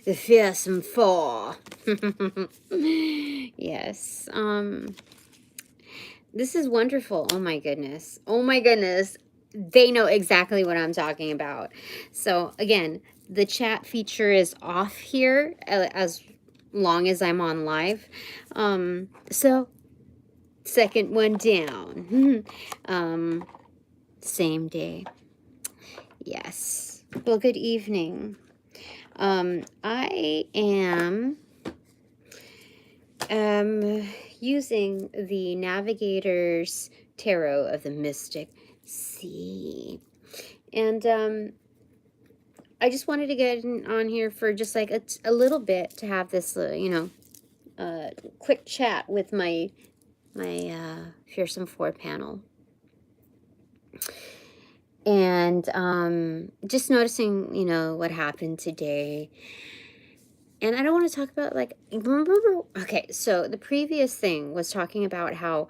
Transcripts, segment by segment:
the Fearsome 4. Yes. This is wonderful. Oh my goodness. Oh my goodness. They know exactly what I'm talking about. So again, the chat feature is off here as long as I'm on live. So second one down. Same day. Yes. Well, good evening. I am using the Navigator's Tarot of the Mystic Sea. And I just wanted to get on here for just like a little bit to have this, quick chat with my Fearsome 4 panel. And just noticing, what happened today. And I don't want to talk about, like, okay, so the previous thing was talking about how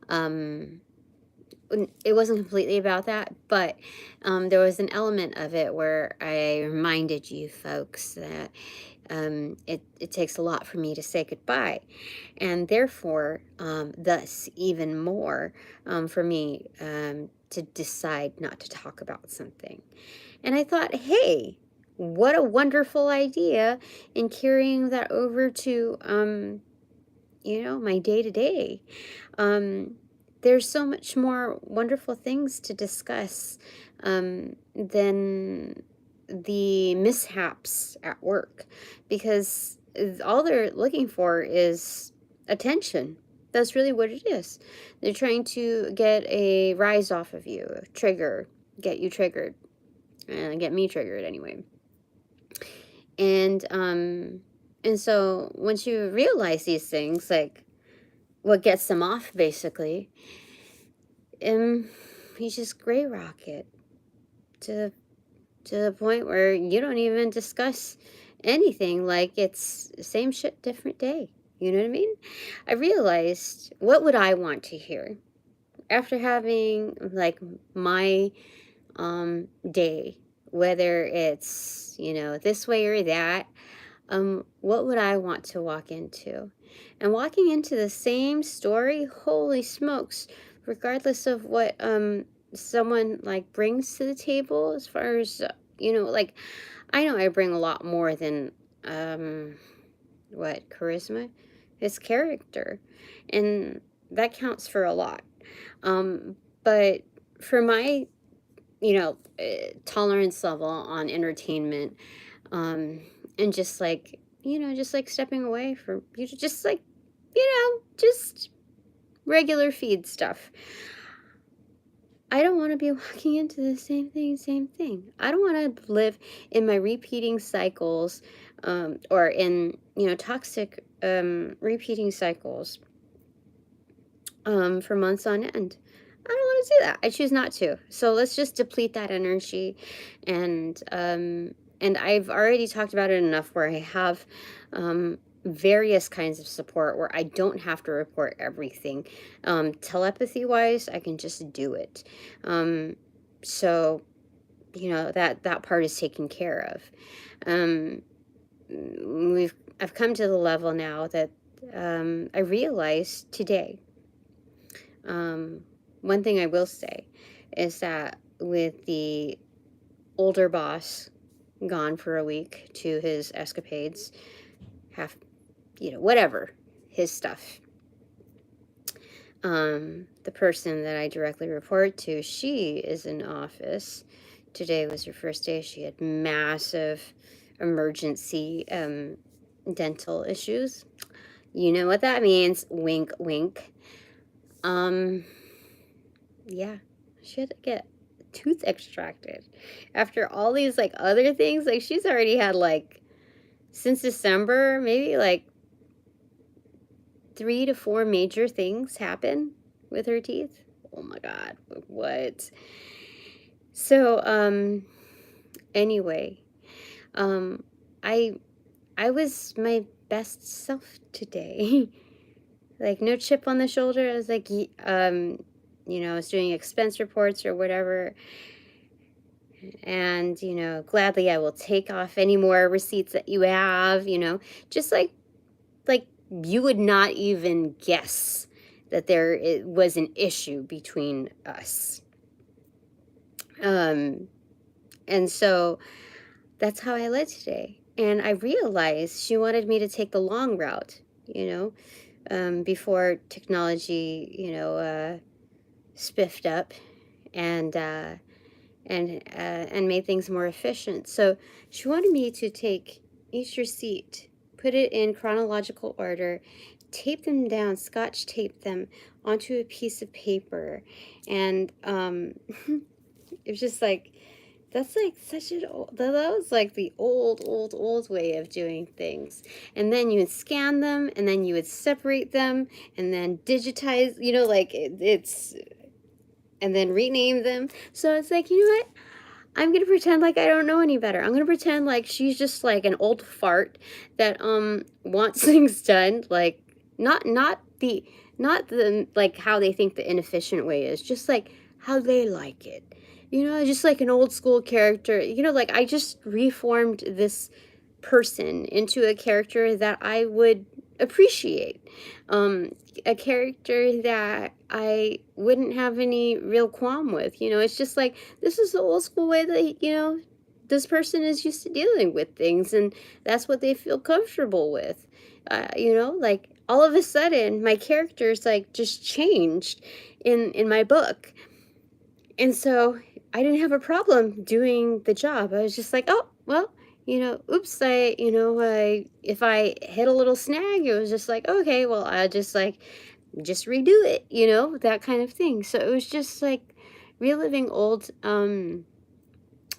it wasn't completely about that, but there was an element of it where I reminded you folks that it takes a lot for me to say goodbye, and therefore, thus, even more for me to decide not to talk about something. And I thought, hey, what a wonderful idea in carrying that over to, my day-to-day. There's so much more wonderful things to discuss than the mishaps at work, because all they're looking for is attention. That's really what it is. They're trying to get a rise off of you, a trigger, get you triggered, get me triggered anyway. And so once you realize these things, like what gets them off, basically, you just gray rocket to the point where you don't even discuss anything, like it's same shit, different day. You know what I mean? I realized, what would I want to hear after having like my day, whether it's, this way or that. What would I want to walk into? And walking into the same story, holy smokes, regardless of what someone like brings to the table, as far as like, I know I bring a lot more than charisma, his character, and that counts for a lot. But for my tolerance level on entertainment, and just like, just like stepping away from just like, just regular feed stuff. I don't want to be walking into the same thing. I don't want to live in my repeating cycles, or in, toxic, repeating cycles, for months on end. I don't want to do that. I choose not to. So let's just deplete that energy. And I've already talked about it enough where I have various kinds of support where I don't have to report everything. Telepathy-wise, I can just do it. So, that part is taken care of. I've come to the level now that I realized today. One thing I will say is that with the older boss gone for a week to his escapades, whatever, his stuff, the person that I directly report to, she is in office. Today was her first day. She had massive emergency dental issues. You know what that means. Wink, wink. Yeah, she had to get a tooth extracted after all these like other things. Like, she's already had, like, since December, maybe like 3 to 4 major things happen with her teeth. Oh my God, what? So anyway, I was my best self today. Like, no chip on the shoulder. I was like, I was doing expense reports or whatever. And, gladly I will take off any more receipts that you have, just like you would not even guess that it was an issue between us. And so that's how I led today. And I realized she wanted me to take the long route, before technology, spiffed up and made things more efficient. So she wanted me to take each receipt, put it in chronological order, tape them down, scotch tape them onto a piece of paper, and it was just like, that's like such an old, that was like the old way of doing things. And then you would scan them, and then you would separate them, and then digitize, it's, and then rename them. So it's like, you know what? I'm gonna pretend like I don't know any better. I'm gonna pretend like she's just like an old fart that wants things done, like not the like how they think the inefficient way is, just like how they like it. Just like an old school character. Like I just reformed this person into a character that I would appreciate. A character that I wouldn't have any real qualm with. It's just like, this is the old school way that, this person is used to dealing with things, and that's what they feel comfortable with. Like all of a sudden my character's like just changed in my book. And so I didn't have a problem doing the job. I was just like, oh, well, oops, if I hit a little snag, it was just like, okay, well, I'll just redo it, that kind of thing. So it was just like reliving old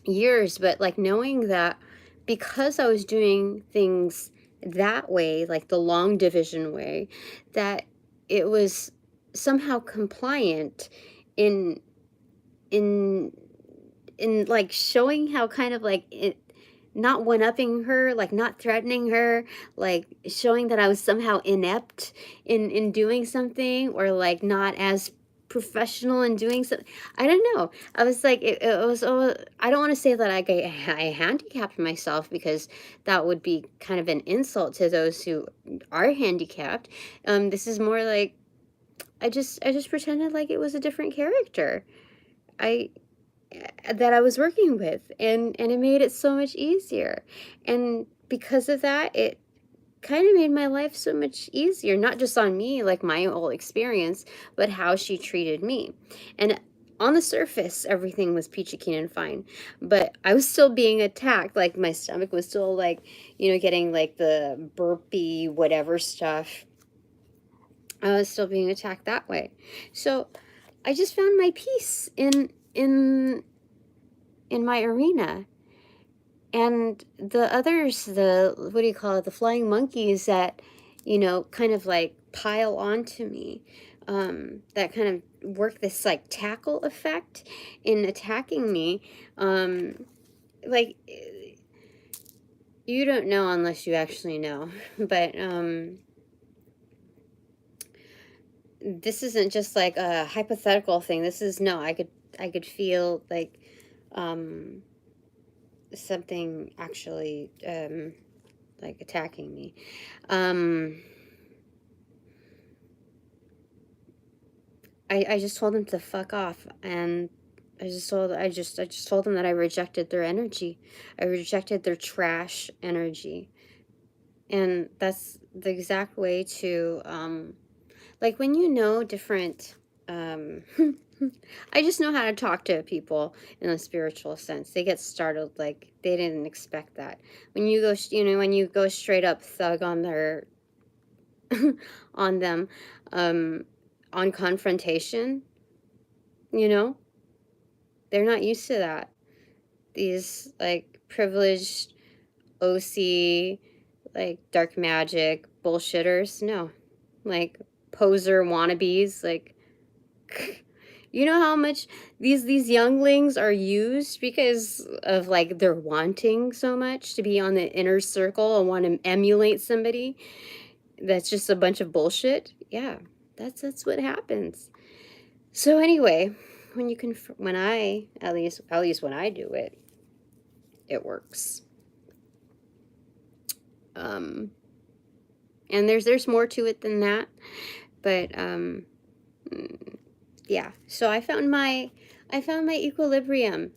years, but like knowing that because I was doing things that way, like the long division way, that it was somehow compliant in in like showing how kind of like it, not one-upping her, like not threatening her, like showing that I was somehow inept in doing something, or like not as professional in doing something. I don't know. I was like, it was, I don't want to say that I handicapped myself, because that would be kind of an insult to those who are handicapped. This is more like, I just pretended like it was a different character that I was working with, and it made it so much easier. And because of that, it kind of made my life so much easier, not just on me, like my whole experience, but how she treated me. And on the surface, everything was peachy keen and fine, but I was still being attacked. Like my stomach was still like, getting like the burpy whatever stuff. I was still being attacked that way. So I just found my peace in my arena. And the others, what do you call it, the flying monkeys that, kind of like pile onto me, that kind of work this like tackle effect in attacking me. Like, you don't know unless you actually know, but this isn't just like a hypothetical thing. This is, no, I could feel like something actually like attacking me. I just told them to fuck off, and I just told them that I rejected their energy. I rejected their trash energy. And that's the exact way to like when different I just know how to talk to people in a spiritual sense. They get startled, like they didn't expect that. When you go, when you go straight up thug on their, on them, on confrontation, they're not used to that. These like privileged OC, like dark magic bullshitters, no, like poser wannabes, like. You know how much these younglings are used because of like they're wanting so much to be on the inner circle and want to emulate somebody that's just a bunch of bullshit? Yeah, that's what happens. So anyway, when you can, when I, at least when I do it, it works. And there's more to it than that, but yeah. So I found my equilibrium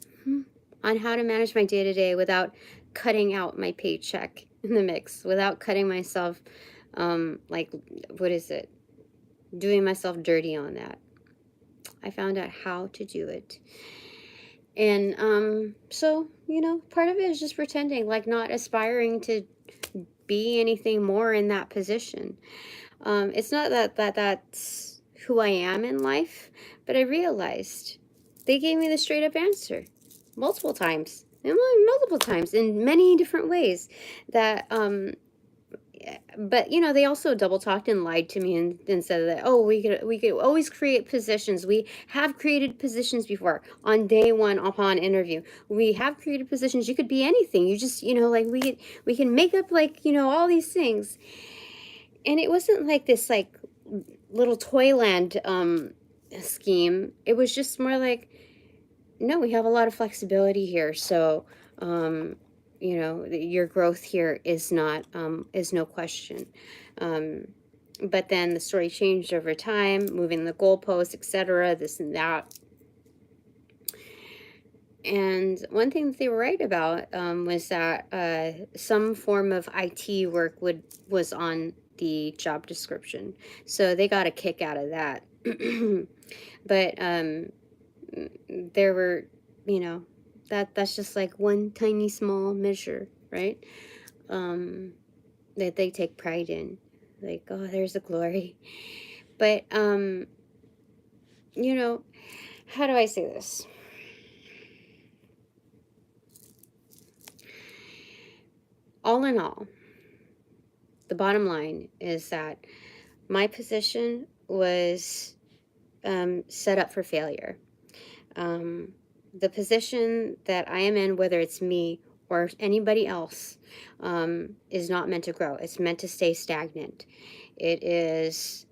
on how to manage my day-to-day without cutting out my paycheck in the mix, without cutting myself, like, what is it? Doing myself dirty on that. I found out how to do it. And so, you know, part of it is just pretending, like not aspiring to be anything more in that position. It's not that's who I am in life, but I realized they gave me the straight up answer multiple times, in many different ways, that but you know, they also double talked and lied to me and said that, oh, we could always create positions. We have created positions before on day one upon interview. We have created positions. You could be anything. You just, you know, like we can make up, like, you know, all these things. And it wasn't like this like little Toyland scheme. It was just more like, no, we have a lot of flexibility here. So you know, your growth here is not is no question. But then the story changed over time, moving the goalposts, etc., this and that. And one thing that they were right about was that some form of IT work was on the job description, so they got a kick out of that. But there were, you know, that's just like one tiny small measure, right? That they take pride in, like, oh, there's the glory. But you know, how do I say this? All in all, the bottom line is that my position was set up for failure. The position that I am in, whether it's me or anybody else, is not meant to grow. It's meant to stay stagnant. It is,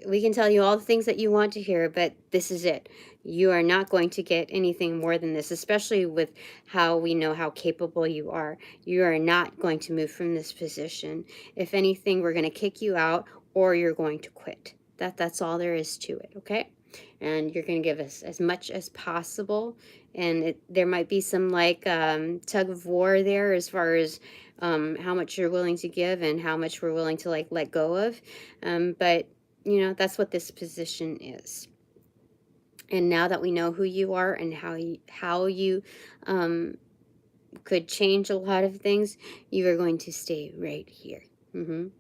we can tell you all the things that you want to hear, but this is it. You are not going to get anything more than this, especially with how we know how capable you are. You are not going to move from this position. If anything, we're going to kick you out, or you're going to quit. That's all there is to it, okay? And you're going to give us as much as possible. And there might be some like tug of war there as far as how much you're willing to give and how much we're willing to like let go of. But you know, that's what this position is. And now that we know who you are and how you could change a lot of things, you are going to stay right here. And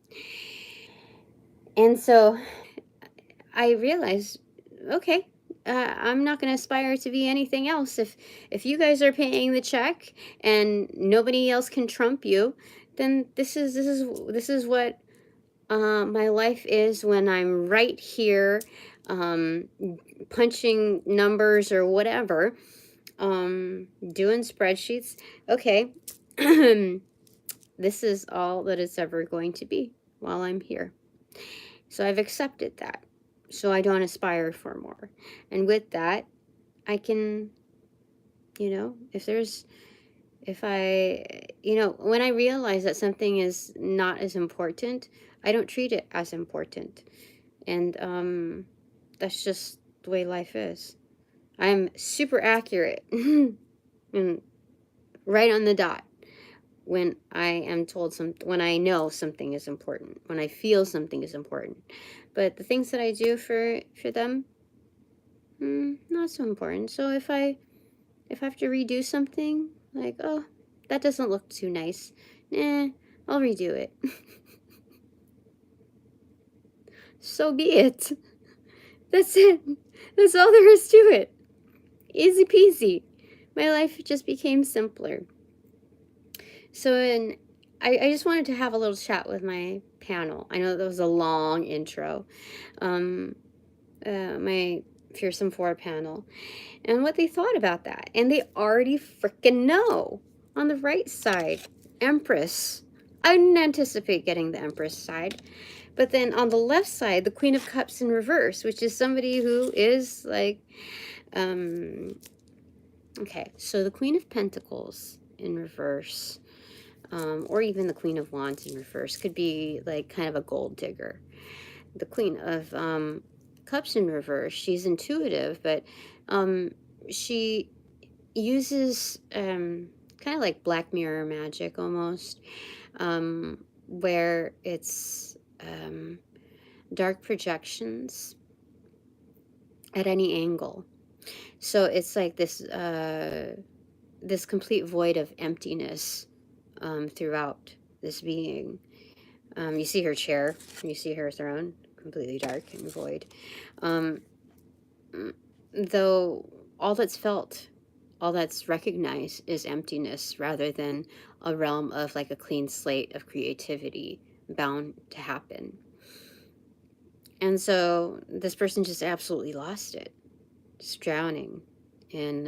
so I realized, okay, I'm not going to aspire to be anything else. If you guys are paying the check and nobody else can trump you, then this is what my life is when I'm right here, punching numbers or whatever, doing spreadsheets. Okay, this is all that it's ever going to be while I'm here. So I've accepted that. So I don't aspire for more. And with that, I can, you know, when I realize that something is not as important, I don't treat it as important. And that's just the way life is. I'm super accurate and right on the dot when I am told when I know something is important, when I feel something is important. But the things that I do for them, not so important. So if I have to redo something, like, oh, that doesn't look too nice, I'll redo it. So be it. That's it. That's all there is to it. Easy peasy. My life just became simpler. So I just wanted to have a little chat with my panel. I know that was a long intro. My Fearsome 4 panel. And what they thought about that. And they already freaking know. On the right side, Empress. I didn't anticipate getting the Empress side. But then on the left side, the Queen of Cups in reverse, which is somebody who is like, okay, so the Queen of Pentacles in reverse, or even the Queen of Wands in reverse, could be like kind of a gold digger. The Queen of Cups in reverse, she's intuitive, but she uses kind of like Black Mirror magic almost, where it's dark projections at any angle. So it's like this this complete void of emptiness throughout this being. You see her chair, you see her throne, completely dark and void. Though all that's felt, all that's recognized is emptiness rather than a realm of like a clean slate of creativity bound to happen. And so this person just absolutely lost it, just drowning in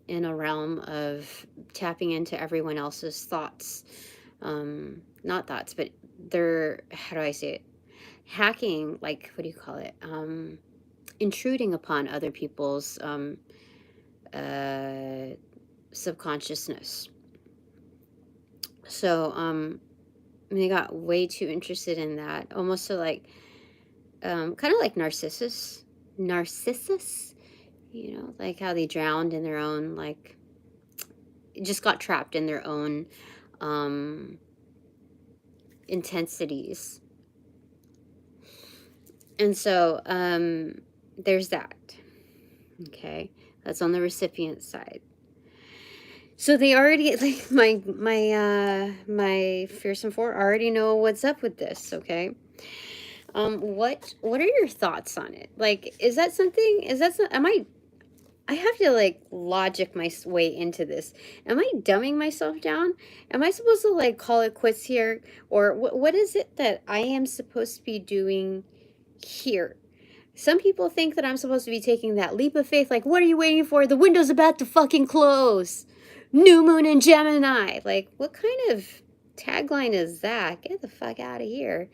a realm of tapping into everyone else's thoughts. Not thoughts, but they're, how do I say it? Hacking, like, what do you call it? Intruding upon other people's subconsciousness. So they got way too interested in that, almost so like kind of like Narcissus, you know, like how they drowned in their own, like, just got trapped in their own intensities. And so there's that. Okay, that's on the recipient side. So they already, like, my fearsome four already know what's up with this. Okay, what are your thoughts on it? Like, is that something? Is that am I have to like logic my way into this. Am I dumbing myself down? Am I supposed to like call it quits here, or what is it that I am supposed to be doing here? Some people think that I'm supposed to be taking that leap of faith, like, what are you waiting for? The window's about to fucking close. New moon in Gemini. Like, what kind of tagline is that? Get the fuck out of here.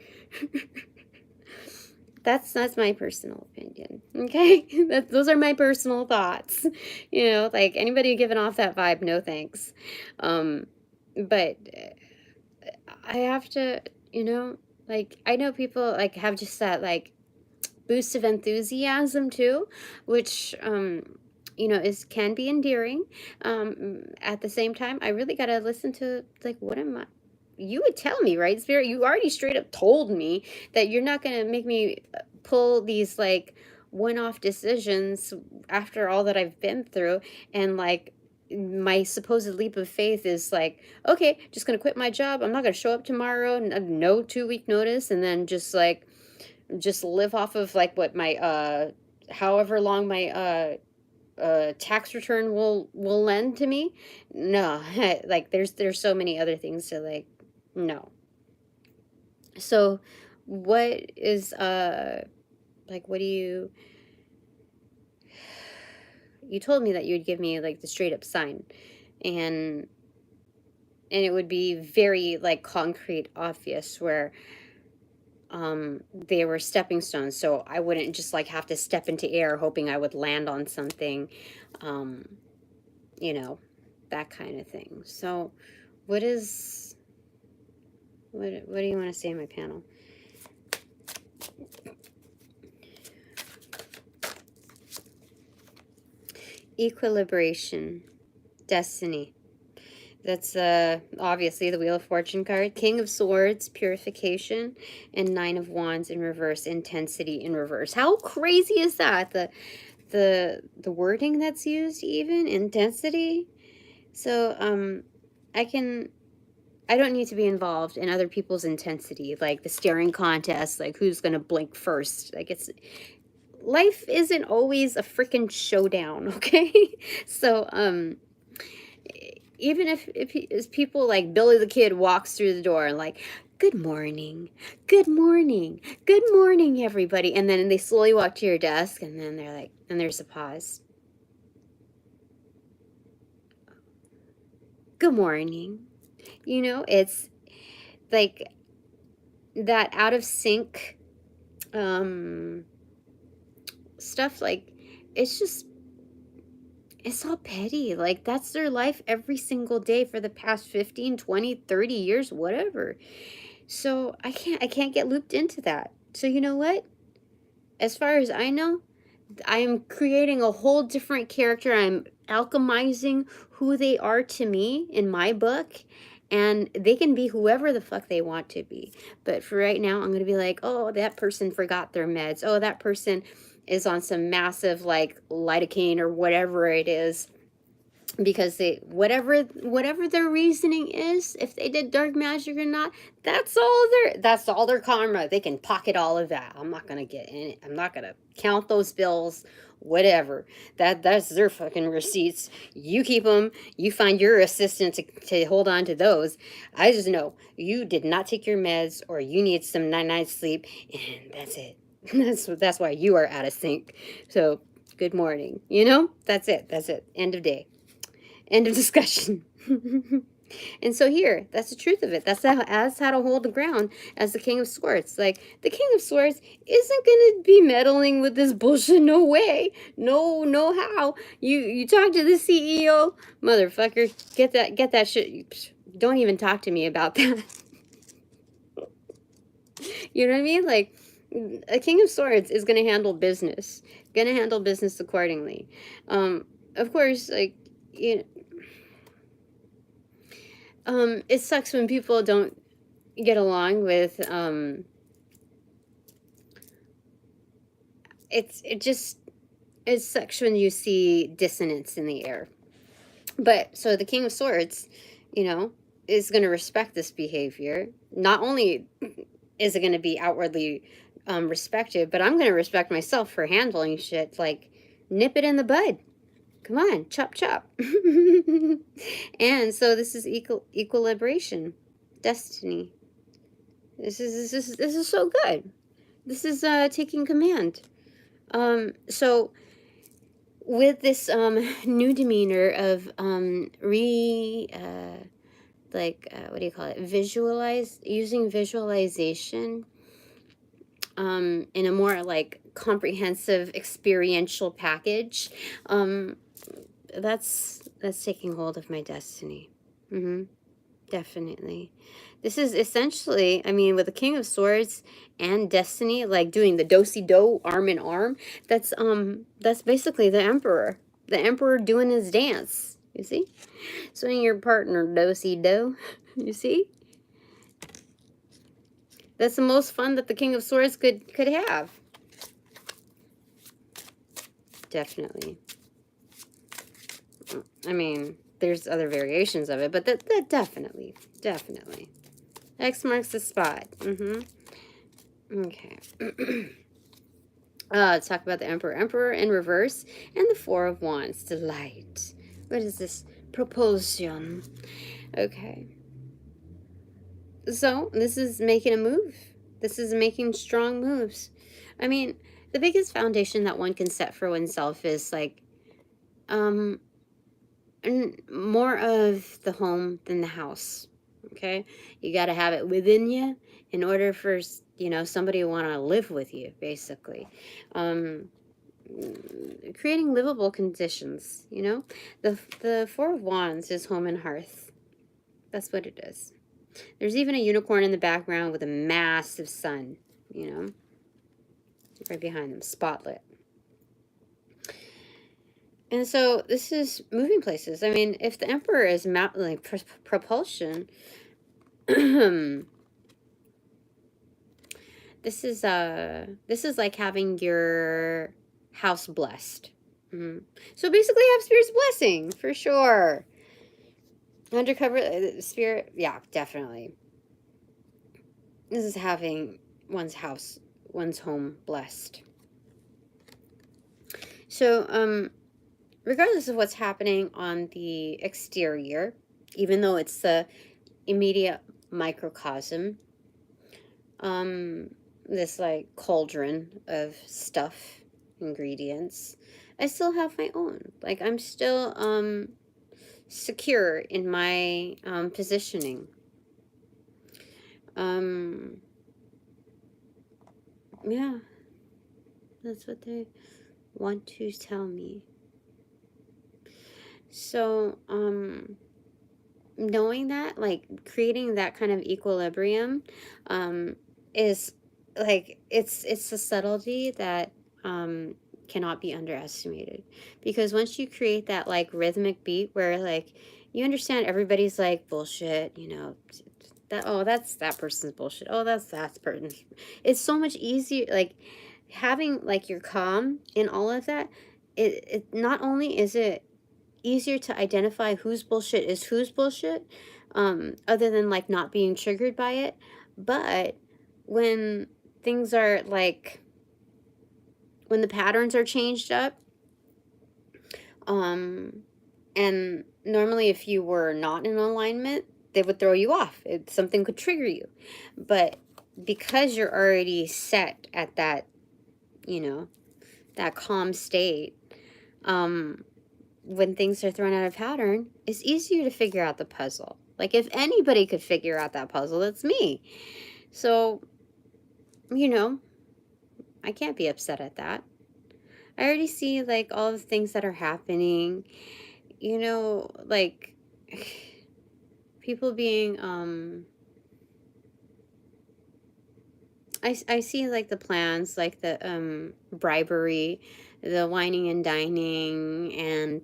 That's my personal opinion, okay? Those are my personal thoughts. You know, like, anybody giving off that vibe, no thanks. But I have to, you know, like, I know people, like, have just that, like, boost of enthusiasm too, which you know, can be endearing. At the same time, I really gotta listen to, like, what am I, you would tell me, right, Spirit? You already straight up told me that you're not gonna make me pull these like one-off decisions after all that I've been through. And like, my supposed leap of faith is like, okay, just gonna quit my job, I'm not gonna show up tomorrow, no 2-week notice, and then just like just live off of like what my however long my tax return will lend to me. No, like there's so many other things to like, no. So what is like, what do you told me that you'd give me like the straight up sign, and it would be very like concrete, obvious, where they were stepping stones, so I wouldn't just like have to step into air hoping I would land on something, you know, that kind of thing. So what is, what do you want to say in my panel? Equilibration, destiny. That's obviously the Wheel of Fortune card. King of Swords, purification, and Nine of Wands in reverse, intensity in reverse. How crazy is that? The wording that's used, even intensity. So I don't need to be involved in other people's intensity, like the staring contest, like who's gonna blink first. Like, it's, life isn't always a freaking showdown, okay? So even if people like Billy the Kid walks through the door and like, good morning, good morning, good morning, everybody, and then they slowly walk to your desk, and then they're like, and there's a pause. Good morning. You know, it's like, that out of sync stuff, like, it's all petty. Like, that's their life every single day for the past 15, 20, 30 years, whatever. So I can't get looped into that. So you know what? As far as I know, I am creating a whole different character. I'm alchemizing who they are to me in my book. And they can be whoever the fuck they want to be. But for right now, I'm going to be like, oh, that person forgot their meds. Oh, that person is on some massive, like, lidocaine or whatever it is. Because they, whatever their reasoning is, if they did dark magic or not, that's all their karma. They can pocket all of that. I'm not gonna get in it. I'm not gonna count those bills. Whatever. That's their fucking receipts. You keep them. You find your assistant to hold on to those. I just know you did not take your meds, or you need some night sleep, and that's it. That's why you are out of sync. So good morning. You know, that's it. End of day. End of discussion. And so here, that's the truth of it. That's how to hold the ground as the King of Swords. Like, the King of Swords isn't gonna be meddling with this bullshit. No way. No how. You talk to the CEO, motherfucker. Get that shit. Don't even talk to me about that. You know what I mean? Like, a King of Swords is gonna handle business. Gonna handle business accordingly. Of course, like, you know, it sucks when people don't get along with, it sucks when you see dissonance in the air. But, so the King of Swords, you know, is going to respect this behavior. Not only is it going to be outwardly respected, but I'm going to respect myself for handling shit. Like, nip it in the bud. Come on, chop chop. And so this is equilibration, destiny. This is so good. This is taking command. So with this new demeanor of what do you call it? Using visualization in a more like comprehensive experiential package. That's taking hold of my destiny. Definitely. This is essentially, I mean, with the King of Swords and Destiny, like doing the do-si-do, arm in arm, that's basically the Emperor. The Emperor doing his dance, you see? Swing your partner, do-si-do, you see? That's the most fun that the King of Swords could have. Definitely. I mean, there's other variations of it, but that definitely. X marks the spot. Okay. Let's talk about the Emperor. Emperor in reverse and the Four of Wands. Delight. What is this? Propulsion. Okay. So, this is making a move. This is making strong moves. I mean, the biggest foundation that one can set for oneself is like, more of the home than the house. Okay, you got to have it within you in order for, you know, somebody to want to live with you, basically. Creating livable conditions, you know. The Four of Wands is home and hearth. That's what it is. There's even a unicorn in the background with a massive sun, you know, right behind them, spotlit. And so this is moving places. I mean, if the Emperor is like propulsion, this is like having your house blessed. So basically, have Spirit's blessing for sure. Undercover Spirit, yeah, definitely. This is having one's home blessed. So, regardless of what's happening on the exterior, even though it's the immediate microcosm, this like cauldron of stuff, ingredients, I still have my own. Like, I'm still secure in my positioning. Yeah, that's what they want to tell me. So, knowing that, like, creating that kind of equilibrium, is like, it's a subtlety that cannot be underestimated, because once you create that like rhythmic beat where like you understand everybody's like bullshit, you know, that, oh, that's that person's bullshit, oh, that's that person's, it's so much easier, like having like your calm in all of that, it not only is it easier to identify whose bullshit is whose bullshit, other than like not being triggered by it. But when things are like, when the patterns are changed up, and normally if you were not in alignment, they would throw you off. Something could trigger you. But because you're already set at that, you know, that calm state, when things are thrown out of pattern, it's easier to figure out the puzzle. Like, if anybody could figure out that puzzle, it's me. So, you know, I can't be upset at that. I already see, like, all the things that are happening, you know, like, people being, I see, like, the plans, like, the, bribery, the whining and dining, and,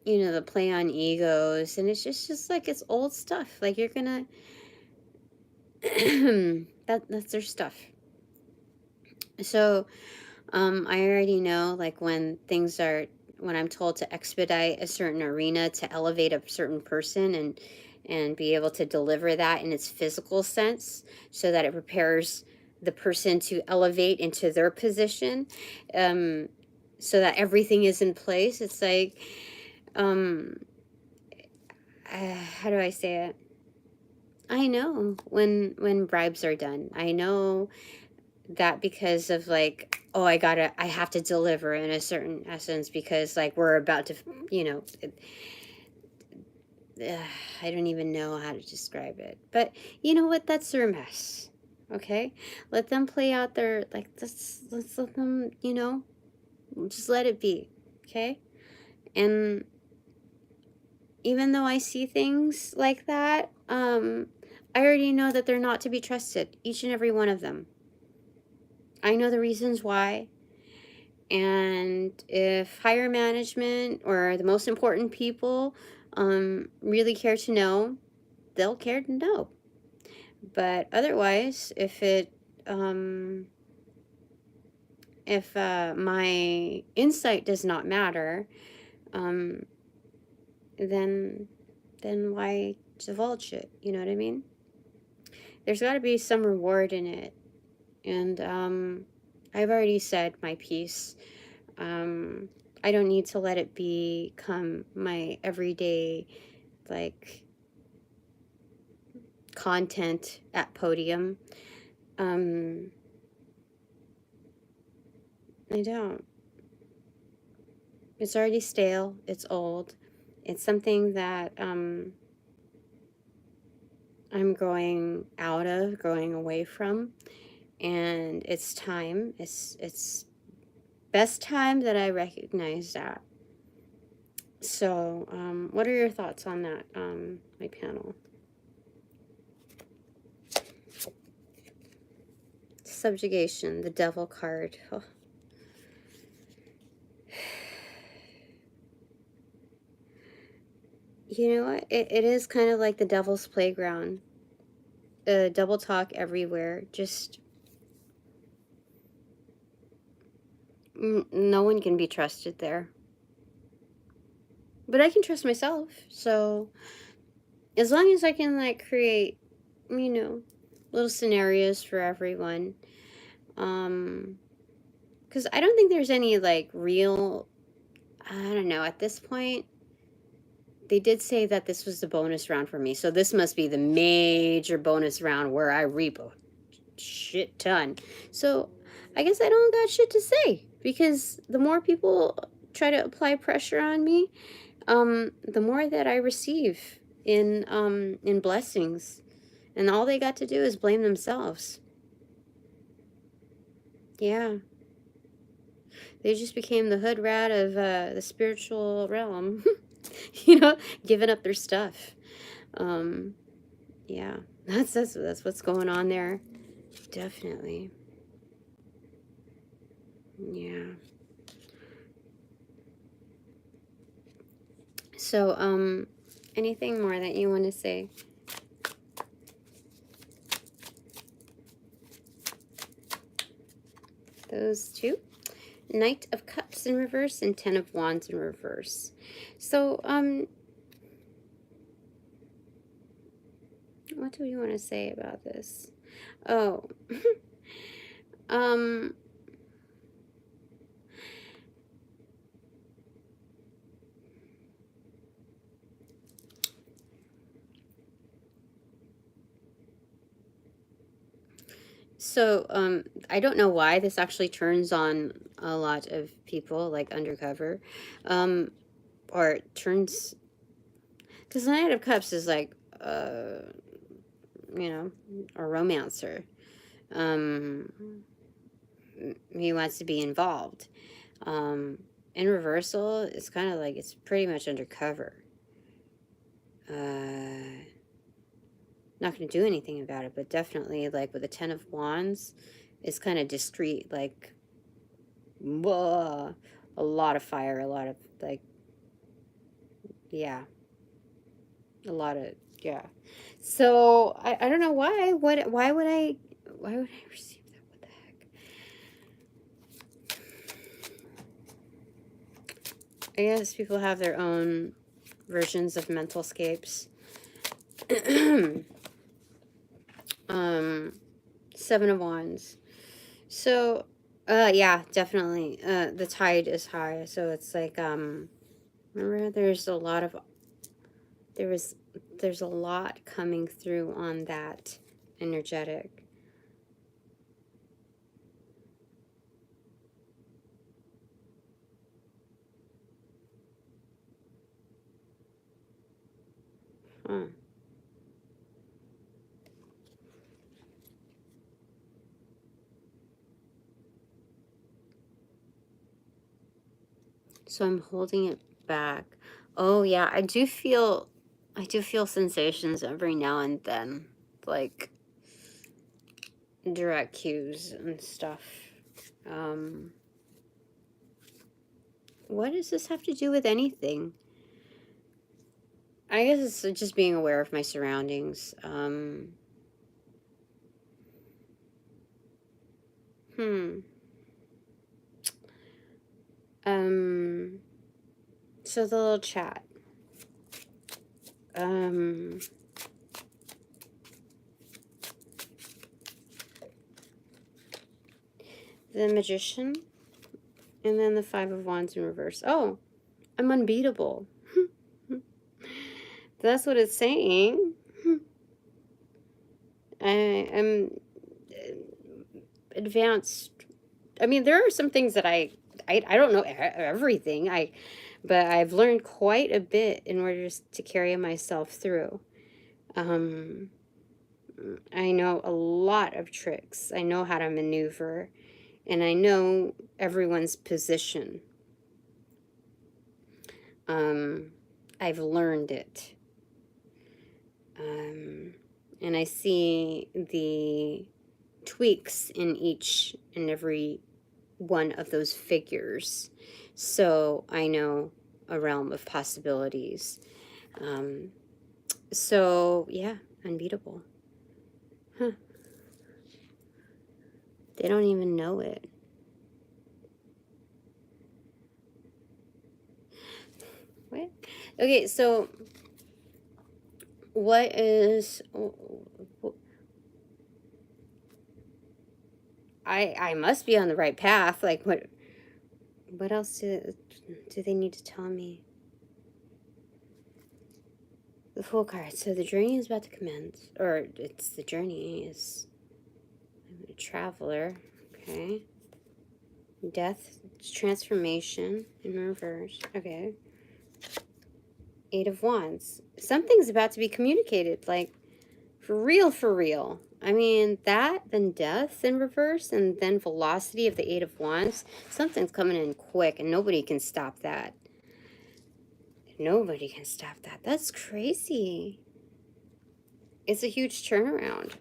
you know, the play on egos, and it's just like, it's old stuff. Like, you're gonna that's their stuff. So I already know, like, when I'm told to expedite a certain arena to elevate a certain person, and be able to deliver that in its physical sense, so that it prepares the person to elevate into their position, so that everything is in place. It's like, how do I say it? I know when bribes are done. I know that, because of like, oh, I have to deliver in a certain essence, because like we're about to, you know, I don't even know how to describe it. But you know what? That's their mess. Okay? Let them play out their, like, let's let them, you know, just let it be. Okay? And even though I see things like that, I already know that they're not to be trusted, each and every one of them. I know the reasons why. And if higher management or the most important people really care to know, they'll care to know. But otherwise, if my insight does not matter, then why divulge it? You know what I mean? There's got to be some reward in it. And I've already said my piece. I don't need to let it become my everyday, like, content at Podium. I don't. It's already stale. It's old. It's something that I'm growing out of, growing away from, and it's time. It's best time that I recognize that. So, what are your thoughts on that, my panel? Subjugation, the devil card. Oh. You know what? It is kind of like the devil's playground. Double talk everywhere. Just no one can be trusted there. But I can trust myself. So as long as I can, like, create, you know, little scenarios for everyone. Because I don't think there's any, like, real, I don't know, at this point, they did say that this was the bonus round for me. So this must be the major bonus round where I reap a shit ton. So I guess I don't got shit to say, because the more people try to apply pressure on me, the more that I receive in blessings. And all they got to do is blame themselves. Yeah. They just became the hood rat of the spiritual realm. You know, giving up their stuff. Um, yeah, that's what's going on there. Definitely. Yeah. So, anything more that you want to say? Those two. Knight of Cups in reverse and Ten of Wands in reverse. So, what do we want to say about this? Oh, um, so, I don't know why this actually turns on a lot of people, like undercover, or it turns, because the Knight of Cups is like, you know, a romancer. He wants to be involved. In reversal, it's kind of like it's pretty much undercover. Not going to do anything about it, but definitely, like with the Ten of Wands, it's kind of discreet, like, whoa, a lot of fire, a lot of, like, yeah, a lot of, yeah. So, I don't know why, why would I receive that? What the heck? I guess people have their own versions of mental scapes. Seven of Wands. So, yeah, definitely. The tide is high, so it's like, remember there's a lot of, there's a lot coming through on that energetic. Huh. So I'm holding it back. Oh yeah, I do feel sensations every now and then, like direct cues and stuff. What does this have to do with anything? I guess it's just being aware of my surroundings. So the little chat. The Magician, and then the Five of Wands in reverse. Oh, I'm unbeatable. That's what it's saying. I am advanced. I mean, there are some things that I don't know everything. But I've learned quite a bit in order to carry myself through. I know a lot of tricks. I know how to maneuver, and I know everyone's position. I've learned it. And I see the tweaks in each and every one of those figures. So I know a realm of possibilities. So, yeah, unbeatable. Huh. They don't even know it. What? Okay, so what is... I must be on the right path. Like, what else do they need to tell me? The Fool card. So the journey is about to commence. Or it's the journey is... I'm a traveler. Okay. Death. Transformation in reverse. Okay. Eight of Wands. Something's about to be communicated. Like, for real, for real. I mean, that, then death in reverse, and then velocity of the Eight of Wands. Something's coming in quick, and nobody can stop that. Nobody can stop that. That's crazy. It's a huge turnaround.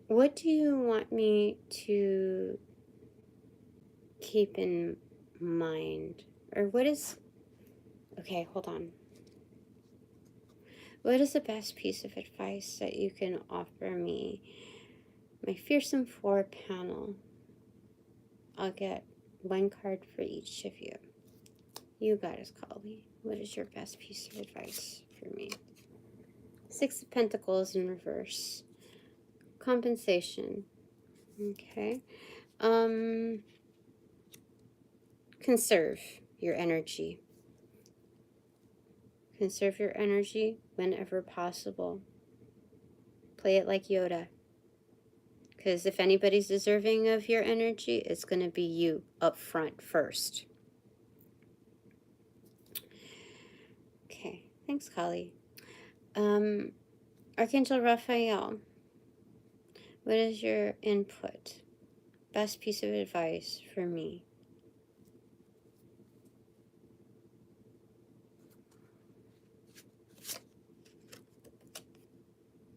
What do you want me to keep in mind? Or what is... Okay, hold on. What is the best piece of advice that you can offer me? My Fearsome 4 panel. I'll get one card for each of you. You Goddess Kali, what is your best piece of advice for me? Six of Pentacles in reverse. Compensation. Okay. Conserve your energy. Conserve your energy whenever possible. Play it like Yoda. Because if anybody's deserving of your energy, it's going to be you up front first. Okay, thanks, Kali. Archangel Raphael, what is your input? Best piece of advice for me?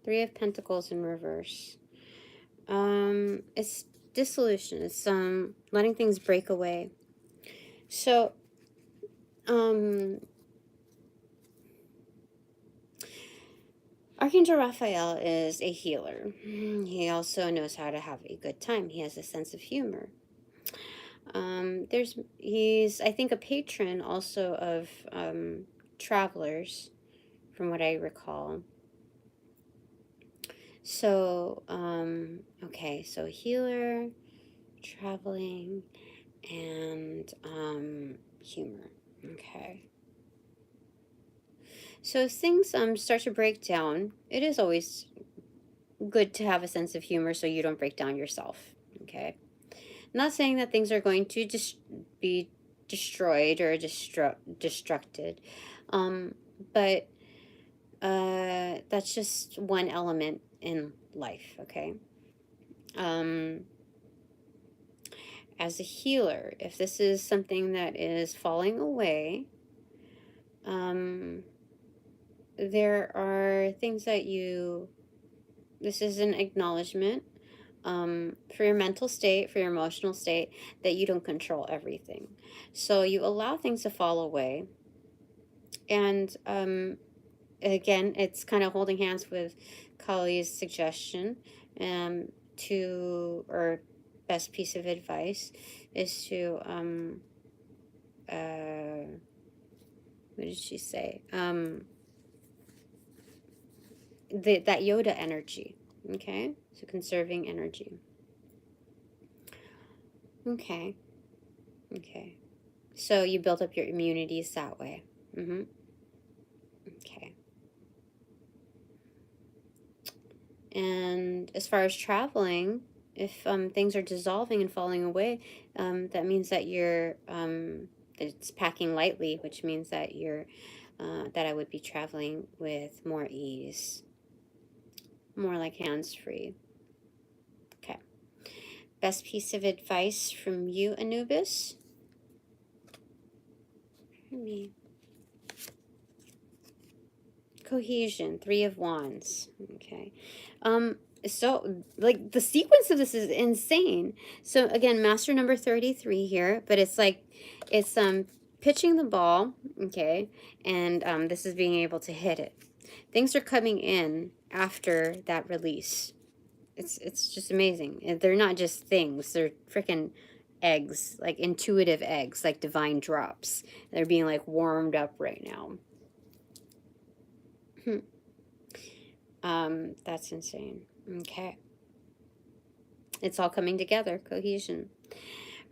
Three of Pentacles in reverse. It's dissolution. It's letting things break away. So, Archangel Raphael is a healer. He also knows how to have a good time. He has a sense of humor. He's, I think, a patron also of travelers, from what I recall. So, okay, so healer, traveling, and humor. Okay. So as things start to break down, it is always good to have a sense of humor so you don't break down yourself. Okay. I'm not saying that things are going to just be destroyed or destructed, but that's just one element in life. Okay. As a healer, if this is something that is falling away, there are things that this is an acknowledgement for your mental state, for your emotional state, that you don't control everything. So you allow things to fall away. And again, it's kind of holding hands with Kali's suggestion or best piece of advice is to, what did she say? That Yoda energy. Okay, so conserving energy. Okay. So you build up your immunities that way. Okay. And as far as traveling, if things are dissolving and falling away, that means that it's packing lightly, which means that that I would be traveling with more ease, more like hands-free. Okay. Best piece of advice from you, Anubis? For me. Cohesion, Three of Wands. Okay. So, like, the sequence of this is insane. So, again, master number 33 here, but it's like, it's pitching the ball, okay, and this is being able to hit it. Things are coming in after that release. It's just amazing. They're not just things. They're freaking eggs, like intuitive eggs, like divine drops. They're being, like, warmed up right now. That's insane. Okay. It's all coming together. Cohesion.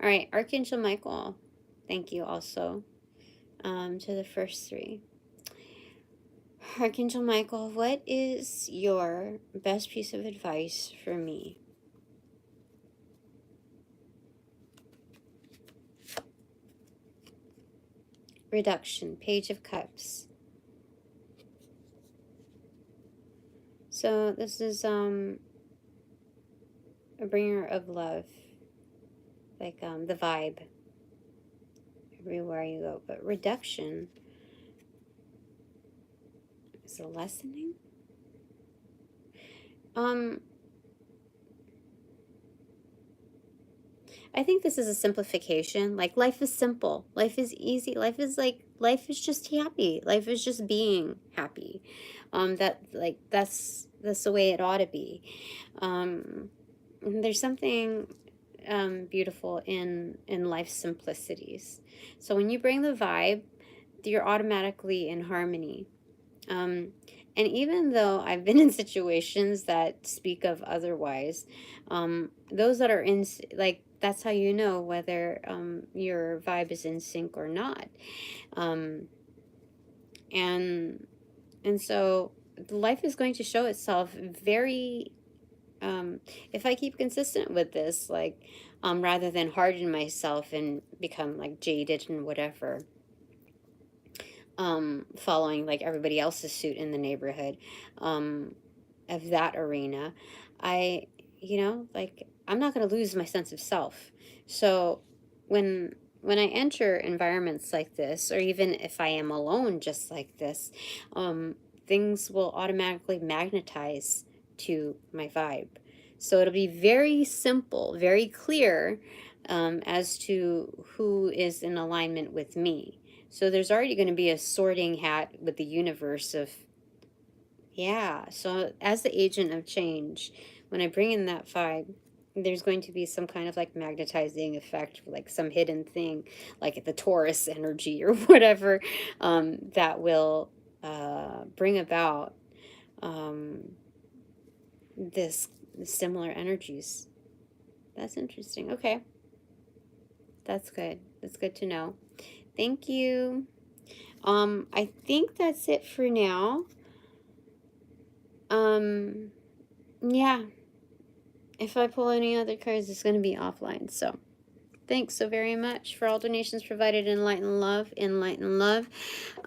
All right. Archangel Michael. Thank you also to the first three. Archangel Michael, what is your best piece of advice for me? reduction, Page of Cups. So this is a bringer of love, like the vibe everywhere you go. But reduction is a lessening. I think this is a simplification. Like, life is simple. Life is easy. Life is just happy. Life is just being happy. That's the way it ought to be. There's something beautiful in life's simplicities. So when you bring the vibe, you're automatically in harmony. And even though I've been in situations that speak of otherwise, those that are in, like, that's how you know whether your vibe is in sync or not. And so life is going to show itself very, if I keep consistent with this, like, rather than harden myself and become like jaded and whatever, following like everybody else's suit in the neighborhood, of that arena, I'm not going to lose my sense of self. So when I enter environments like this, or even if I am alone just like this, things will automatically magnetize to my vibe. So it'll be very simple, very clear, as to who is in alignment with me. So there's already going to be a sorting hat with the universe of, yeah. So as the agent of change, when I bring in that vibe, there's going to be some kind of like magnetizing effect, like some hidden thing, like the Taurus energy or whatever, that will bring about this similar energies. That's interesting. Okay. That's good. That's good to know. Thank you. I think that's it for now. Yeah. If I pull any other cards, it's going to be offline. So, thanks so very much for all donations provided in light and love. In light and love.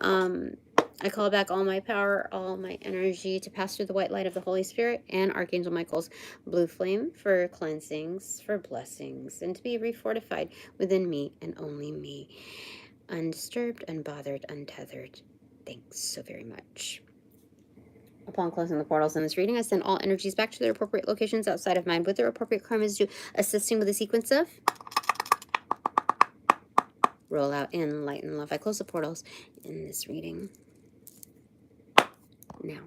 I call back all my power, all my energy to pass through the white light of the Holy Spirit and Archangel Michael's blue flame for cleansings, for blessings, and to be refortified within me and only me. Undisturbed, unbothered, untethered. Thanks so very much. Upon closing the portals in this reading, I send all energies back to their appropriate locations outside of mine with their appropriate karmas due, assisting with a sequence of roll out in light and love. I close the portals in this reading now.